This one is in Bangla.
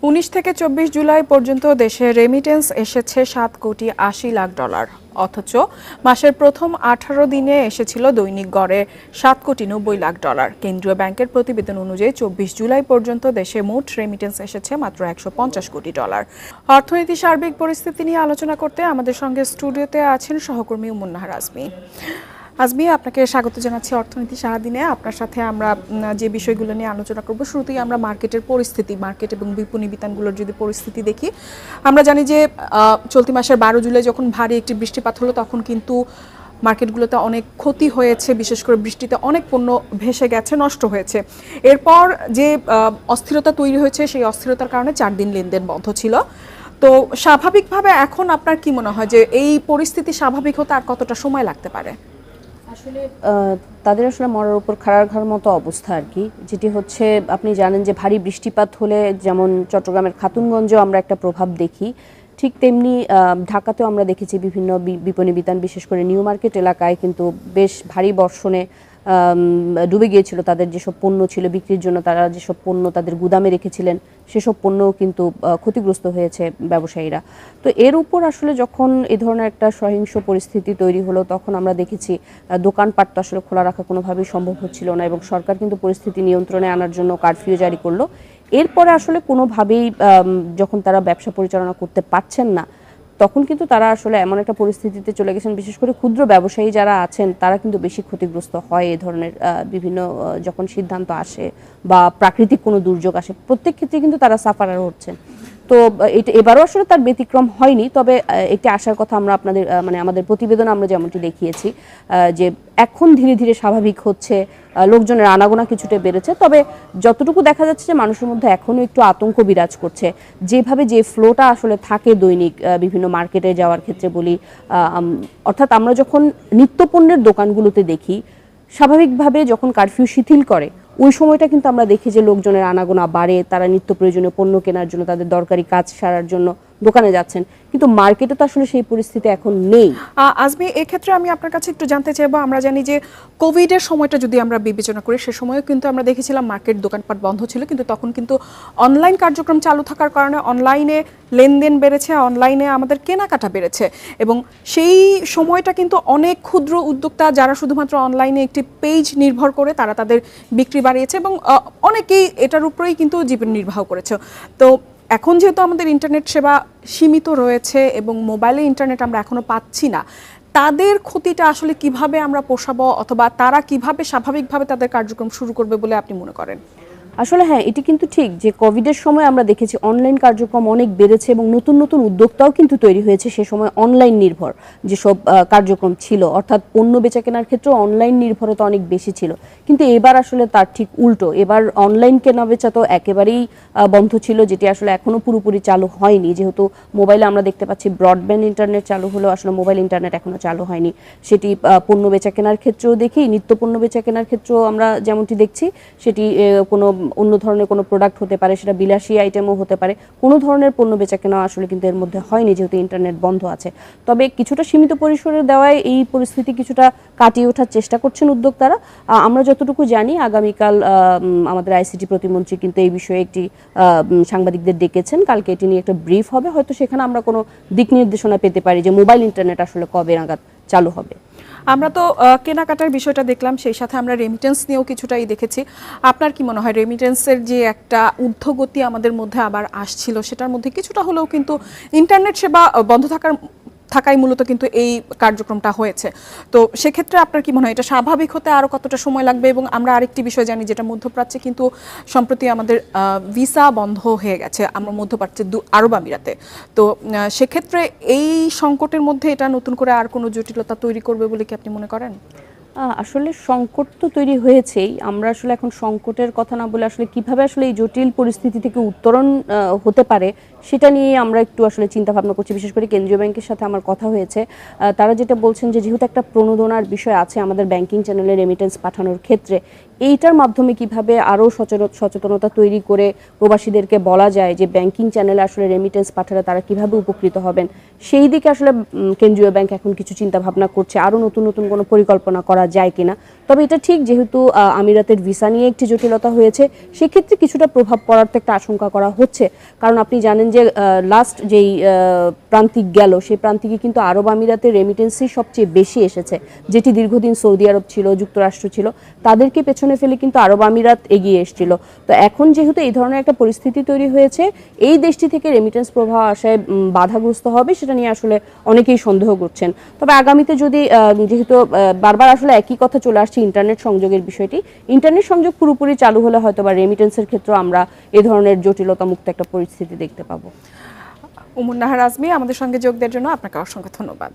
19 থেকে 24 জুলাই পর্যন্ত দেশে রেমিটেন্স এসেছে $7,80,00,000 অথচ মাসের প্রথম 18 দিনে এসেছিল দৈনিক গড়ে $7,90,00,000 কেন্দ্রীয় ব্যাংকের প্রতিবেদন অনুযায়ী 24 জুলাই পর্যন্ত দেশে মোট রেমিটেন্স এসেছে মাত্র $150 কোটি। অর্থনীতি সার্বিক পরিস্থিতি নিয়ে আলোচনা করতে আমাদের সঙ্গে স্টুডিওতে আছেন সহকর্মী মুন্নাহার আজমি, আপনাকে স্বাগত জানাচ্ছি অর্থনীতি সারাদিনে। আপনার সাথে আমরা যে বিষয়গুলো নিয়ে আলোচনা করব, শুরুতেই আমরা মার্কেটের পরিস্থিতি, মার্কেট এবং বিপণী বিতানগুলোর যদি পরিস্থিতি দেখি, আমরা জানি যে চলতি মাসের 12 জুলাই যখন ভারী একটি বৃষ্টিপাত হলো তখন কিন্তু মার্কেটগুলোতে অনেক ক্ষতি হয়েছে, বিশেষ করে বৃষ্টিতে অনেক পণ্য ভেসে গেছে, নষ্ট হয়েছে। এরপর যে অস্থিরতা তৈরি হয়েছে সেই অস্থিরতার কারণে 4 দিন লেনদেন বন্ধ ছিল। তো স্বাভাবিকভাবে এখন আপনার কি মনে হয় যে এই পরিস্থিতি স্বাভাবিক হতে আর কতটা সময় লাগতে পারে? আসলে তাদের আসলে মরার উপর খাড়ার ঘর মতো অবস্থা আর কি, যেটি হচ্ছে আপনি জানেন যে ভারী বৃষ্টিপাত হলে যেমন চট্টগ্রামের খাতুনগঞ্জেও আমরা একটা প্রভাব দেখি, ঠিক তেমনি ঢাকাতেও আমরা দেখেছি বিভিন্ন বিপণী বিতান, বিশেষ করে নিউ মার্কেট এলাকায় কিন্তু বেশ ভারী বর্ষণে ডুবে গিয়েছিল। তাদের যেসব পণ্য ছিল বিক্রির জন্য, তারা যেসব পণ্য তাদের গুদামে রেখেছিলেন সেসব পণ্যও কিন্তু ক্ষতিগ্রস্ত হয়েছে ব্যবসায়ীরা। তো এর উপর আসলে যখন এই ধরনের একটা সহিংস পরিস্থিতি তৈরি হলো তখন আমরা দেখেছি দোকানপাট তো আসলে খোলা রাখা কোনোভাবেই সম্ভব হচ্ছিল না এবং সরকার কিন্তু পরিস্থিতি নিয়ন্ত্রণে আনার জন্য কারফিউ জারি করলো। এরপরে আসলে কোনোভাবেই যখন তারা ব্যবসা পরিচালনা করতে পারছেন না তখন কিন্তু তারা আসলে এমন একটা পরিস্থিতিতে চলে গেছেন, বিশেষ করে ক্ষুদ্র ব্যবসায়ী যারা আছেন তারা কিন্তু বেশি ক্ষতিগ্রস্ত হয় এই ধরনের বিভিন্ন যখন সিদ্ধান্ত আসে বা প্রাকৃতিক কোনো দুর্যোগ আসে, প্রত্যেক ক্ষেত্রে কিন্তু তারা সাফারার হচ্ছেন। তো এটা এবারও আসলে তার ব্যতিক্রম হয়নি, তবে একটি আশার কথা আমরা আপনাদের আমাদের প্রতিবেদন আমরা যেমনটি দেখিয়েছি যে এখন ধীরে ধীরে স্বাভাবিক হচ্ছে, লোকজনের আনাগোনা কিছুটা বেড়েছে, তবে যতটুকু দেখা যাচ্ছে যে মানুষের মধ্যে এখনও একটু আতঙ্ক বিরাজ করছে। যেভাবে যে ফ্লোটা আসলে থাকে দৈনিক বিভিন্ন মার্কেটে যাওয়ার ক্ষেত্রে বলি, অর্থাৎ আমরা যখন নিত্যপণ্যের দোকানগুলোতে দেখি স্বাভাবিকভাবে যখন কারফিউ শিথিল করে ওই সময়টা কিন্তু আমরা দেখি যে লোকজনের আনাগোনা বাড়ে, তারা নিত্য প্রয়োজনীয় পণ্য কেনার জন্য, তাদের দরকারি কাজ সারার জন্য দোকানে যাচ্ছেন, কিন্তু মার্কেটে তো আসলে সেই পরিস্থিতি এখন নেই। আজমি, এক্ষেত্রে আমি আপনার কাছে একটু জানতে চাইবো, আমরা জানি যে কোভিডের সময়টা যদি আমরা বিবেচনা করি সে সময়ও কিন্তু আমরা দেখেছিলাম মার্কেট দোকানপাট বন্ধ ছিল, কিন্তু তখন কিন্তু অনলাইন কার্যক্রম চালু থাকার কারণে অনলাইনে লেনদেন বেড়েছে, অনলাইনে আমাদের কেনাকাটা বেড়েছে এবং সেই সময়টা কিন্তু অনেক ক্ষুদ্র উদ্যোক্তা যারা শুধুমাত্র অনলাইনে একটি পেজ নির্ভর করে তারা তাদের বিক্রি বাড়িয়েছে এবং অনেকেই এটার উপরেই কিন্তু জীবন নির্বাহ করেছে। তো এখন যেহেতু আমাদের ইন্টারনেট সেবা সীমিত রয়েছে এবং মোবাইলে ইন্টারনেট আমরা এখনো পাচ্ছি না, তাদের ক্ষতিটা আসলে কিভাবে আমরা পোষাবো অথবা তারা কিভাবে স্বাভাবিকভাবে তাদের কার্যক্রম শুরু করবে বলে আপনি মনে করেন? আসলে হ্যাঁ, এটি কিন্তু ঠিক যে কোভিডের সময় আমরা দেখেছি অনলাইন কার্যক্রম অনেক বেড়েছে এবং নতুন নতুন উদ্যোক্তাও কিন্তু তৈরি হয়েছে সে সময় অনলাইন নির্ভর যেসব কার্যক্রম ছিল, অর্থাৎ পণ্য বেচা কেনার ক্ষেত্রে অনলাইন নির্ভরতা অনেক বেশি ছিল। কিন্তু এবার আসলে তার ঠিক উল্টো, এবার অনলাইন কেনা বেচা তো একেবারেই বন্ধ ছিল, যেটি আসলে এখনো পুরোপুরি চালু হয়নি। যেহেতু মোবাইলে আমরা দেখতে পাচ্ছি ব্রডব্যান্ড ইন্টারনেট চালু হলেও আসলে মোবাইল ইন্টারনেট এখনো চালু হয়নি। সেটি পণ্য বেচা কেনার ক্ষেত্রেও দেখি, নিত্য পণ্য বেচা কেনার ক্ষেত্রেও আমরা যেমনটি দেখছি, সেটি কোনো অন্য ধরনের কোনো প্রোডাক্ট হতে পারে, সেটা বিলাসী আইটেমও হতে পারে, কোনো ধরনের পণ্য বেচা কেনা আসলে কিন্তু এর মধ্যে হয়নি যেহেতু ইন্টারনেট বন্ধ আছে। তবে কিছুটা সীমিত পরিসরে দেওয়ায় এই পরিস্থিতি কিছুটা কাটিয়ে ওঠার চেষ্টা করছেন উদ্যোক্তারা। আমরা যতটুকু জানি আগামীকাল আমাদের আইসিটি প্রতিমন্ত্রী কিন্তু এই বিষয়ে একটি সাংবাদিকদের ডেকেছেন, কালকে এটি নিয়ে একটা ব্রিফ হবে, হয়তো সেখানে আমরা কোনো দিক নির্দেশনা পেতে পারি যে মোবাইল ইন্টারনেট আসলে কবে নাগাদ চালু হবে। আমরা তো কেনাকাটার বিষয়টা দেখলাম, সেই সাথে আমরা রেমিটেন্স নিয়েও কিছুটাই দেখেছি। আপনার কি মনে হয় রেমিটেন্সের যে একটা ঊর্ধ্বগতি আমাদের মধ্যে আবার আসছিল সেটার মধ্যে কিছুটা হলেও কিন্তু ইন্টারনেট সেবা বন্ধ থাকাই মূলত কিন্তু এই কার্যক্রমটা হয়েছে? তো সেক্ষেত্রে আপনার কি মনে হয় এটা স্বাভাবিক হতে আরও কতটা সময় লাগবে? এবং আমরা আরেকটি বিষয় জানি যেটা মধ্যপ্রাচ্যে কিন্তু সম্প্রতি আমাদের ভিসা বন্ধ হয়ে গেছে, আমরা মধ্যপ্রাচ্যের আরব আমিরাতে। তো সেক্ষেত্রে এই সংকটের মধ্যে এটা নতুন করে আর কোনো জটিলতা তৈরি করবে বলে কি আপনি মনে করেন? আসলে সংকট তো তৈরি হয়েছেই, আমরা আসলে এখন সংকটের কথা না বলে আসলে কিভাবে আসলে এই জটিল পরিস্থিতি থেকে উত্তরণ হতে পারে সেটা নিয়ে আমরা একটু আসলে চিন্তা ভাবনা করছি। বিশেষ করে কেন্দ্রীয় ব্যাংকের সাথে আমার কথা হয়েছে, তারা যেটা বলছেন যে যেহেতু একটা প্রণোদনার বিষয় আছে আমাদের ব্যাংকিং চ্যানেলে রেমিটেন্স পাঠানোর ক্ষেত্রে, এইটার মাধ্যমে কিভাবে আরও সচেতনতা তৈরি করে প্রবাসীদেরকে বলা যায় যে ব্যাংকিং চ্যানেলে আসলে রেমিটেন্স পাঠালে তারা কিভাবে উপকৃত হবেন, সেই দিকে আসলে কেন্দ্রীয় ব্যাংক এখন কিছু চিন্তা ভাবনা করছে, আরও নতুন নতুন কোনো পরিকল্পনা করা যায় কিনা। তবে এটা ঠিক, যেহেতু আমিরাতের ভিসা নিয়ে একটি জটিলতা হয়েছে, সেক্ষেত্রে কিছুটা প্রভাব পড়ার তো একটা আশঙ্কা করা হচ্ছে। কারণ আপনি জানেন যে লাস্ট যেই প্রান্তিক গেল, সেই প্রান্তিকে কিন্তু আরব আমিরাতের রেমিটেন্সই সবচেয়ে বেশি এসেছে, যেটি দীর্ঘদিন সৌদি আরব ছিল, যুক্তরাষ্ট্র ছিল, তাদেরকে পেছনে ফেলে কিন্তু আরব আমিরাত এগিয়ে এসেছিল। তো এখন যেহেতু এই ধরনের একটা পরিস্থিতি তৈরি হয়েছে, এই দেশটি থেকে রেমিটেন্স প্রবাহ আসায় বাধাগ্রস্ত হবে, সেটা নিয়ে আসলে অনেকেই সন্দেহ করছেন। তবে আগামীতে যদি যেহেতু বারবার আসলে একই কথা চলে আসছে ইন্টারনেট সংযোগের বিষয়টি, ইন্টারনেট সংযোগ পুরোপুরি চালু হলে হয়তো বা রেমিটেন্সের ক্ষেত্রে আমরা এ ধরনের জটিলতা মুক্ত একটা পরিস্থিতি দেখতে পাবো। উমুন নাহার আজমি আমাদের সঙ্গে যোগ দেওয়ার জন্য আপনাকে অসংখ্য ধন্যবাদ।